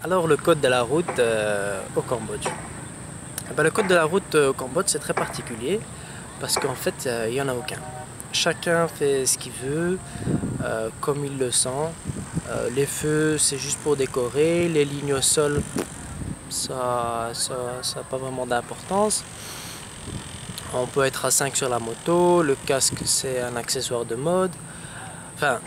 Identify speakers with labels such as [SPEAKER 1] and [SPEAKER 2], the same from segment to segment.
[SPEAKER 1] Alors le code de la route au Cambodge. Le code de la route au Cambodge c'est très particulier parce qu'en fait il n'y en a aucun. Chacun fait ce qu'il veut, comme il le sent. Les feux c'est juste pour décorer, les lignes au sol ça n'a pas vraiment d'importance. On peut être à 5 sur la moto, le casque c'est un accessoire de mode. Enfin,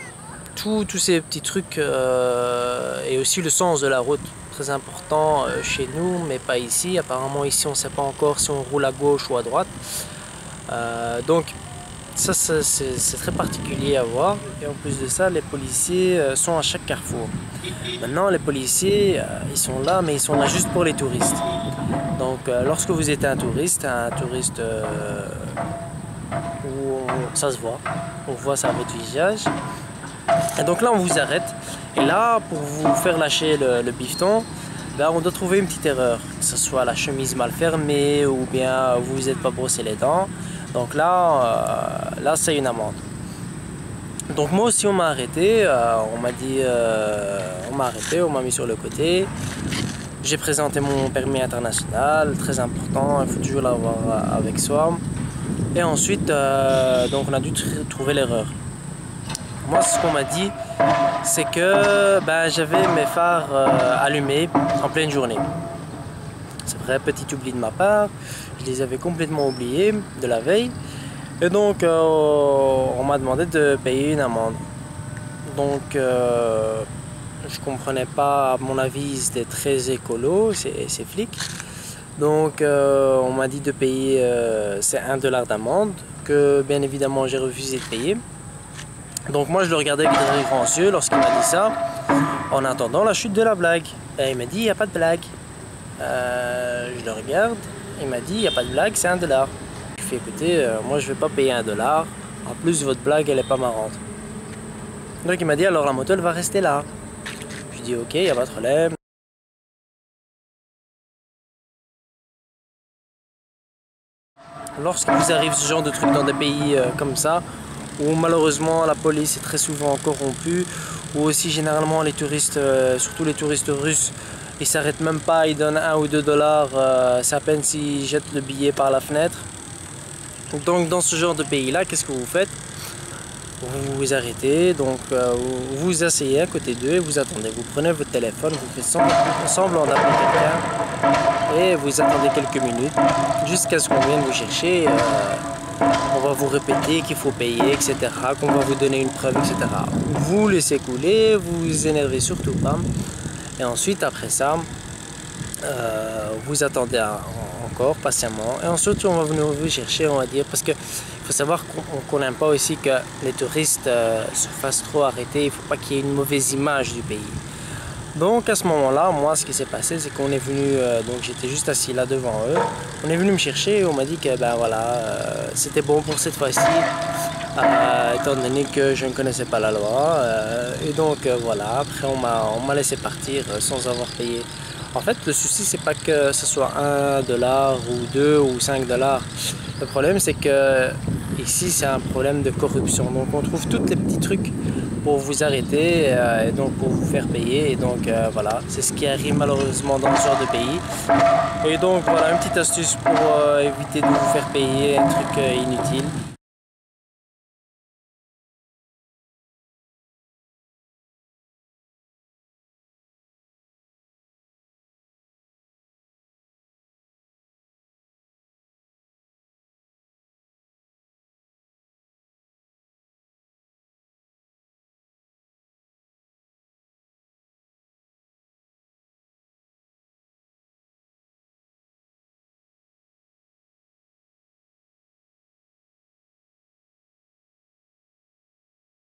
[SPEAKER 1] tous ces petits trucs et aussi le sens de la route, très important chez nous mais pas ici. Apparemment ici on ne sait pas encore si on roule à gauche ou à droite. Donc Ça, c'est très particulier à voir. Et en plus de ça, les policiers sont à chaque carrefour. Maintenant, les policiers, ils sont là, mais ils sont là juste pour les touristes. Donc, lorsque vous êtes un touriste où ça se voit, on voit ça à votre visage. Et donc là, on vous arrête. Et là, pour vous faire lâcher le bifton, ben, on doit trouver une petite erreur. Que ce soit la chemise mal fermée ou bien vous vous êtes pas brossé les dents. Donc là, c'est une amende. Donc moi aussi, on m'a arrêté. On m'a dit, on m'a arrêté, on m'a mis sur le côté. J'ai présenté mon permis international, très important. Il faut toujours l'avoir avec soi. Et ensuite, donc on a dû trouver l'erreur. Moi, ce qu'on m'a dit, c'est que ben, j'avais mes phares allumés en pleine journée. C'est vrai, petit oubli de ma part, je les avais complètement oubliés de la veille. Et donc, on m'a demandé de payer une amende. Donc, je comprenais pas, à mon avis, c'était très écolo, ces flics. Donc, on m'a dit de payer c'est $1 d'amende, que bien évidemment j'ai refusé de payer. Donc moi je le regardais avec des grands yeux lorsqu'il m'a dit ça, en attendant la chute de la blague. Et il m'a dit il n'y a pas de blague. Je le regarde, il m'a dit il n'y a pas de blague, c'est $1. Je fais écoutez, moi je ne vais pas payer $1. En plus votre blague elle est pas marrante. Donc il m'a dit alors la moto elle va rester là. Je dis ok, il n'y a pas de problème. Lorsque vous arrive ce genre de truc dans des pays comme ça, où malheureusement la police est très souvent corrompue, ou aussi généralement les touristes, surtout les touristes russes, ils s'arrêtent même pas, ils donnent $1 ou $2, c'est à peine s'ils jettent le billet par la fenêtre. Donc dans ce genre de pays-là, qu'est-ce que vous faites? Vous vous arrêtez, donc vous vous asseyez à côté d'eux et vous attendez. Vous prenez votre téléphone, vous faites semblant d'appeler quelqu'un et vous attendez quelques minutes jusqu'à ce qu'on vienne vous chercher. On va vous répéter qu'il faut payer, etc., qu'on va vous donner une preuve, etc. Vous laissez couler, vous vous énervez surtout pas. Et ensuite, après ça, vous attendez encore patiemment. Et ensuite, on va venir vous chercher, on va dire, parce qu'il faut savoir qu'on n'aime pas aussi que les touristes se fassent trop arrêter. Il ne faut pas qu'il y ait une mauvaise image du pays. Donc à ce moment-là, moi ce qui s'est passé, c'est qu'on est venu, donc j'étais juste assis là devant eux, on est venu me chercher et on m'a dit que ben voilà, c'était bon pour cette fois-ci, étant donné que je ne connaissais pas la loi, et donc voilà, après on m'a laissé partir sans avoir payé. En fait, le souci c'est pas que ce soit $1 ou 2 ou $5. Le problème c'est que ici c'est un problème de corruption, donc on trouve tous les petits trucs pour vous arrêter et donc pour vous faire payer, et donc voilà, c'est ce qui arrive malheureusement dans ce genre de pays. Et donc voilà une petite astuce pour éviter de vous faire payer un truc inutile.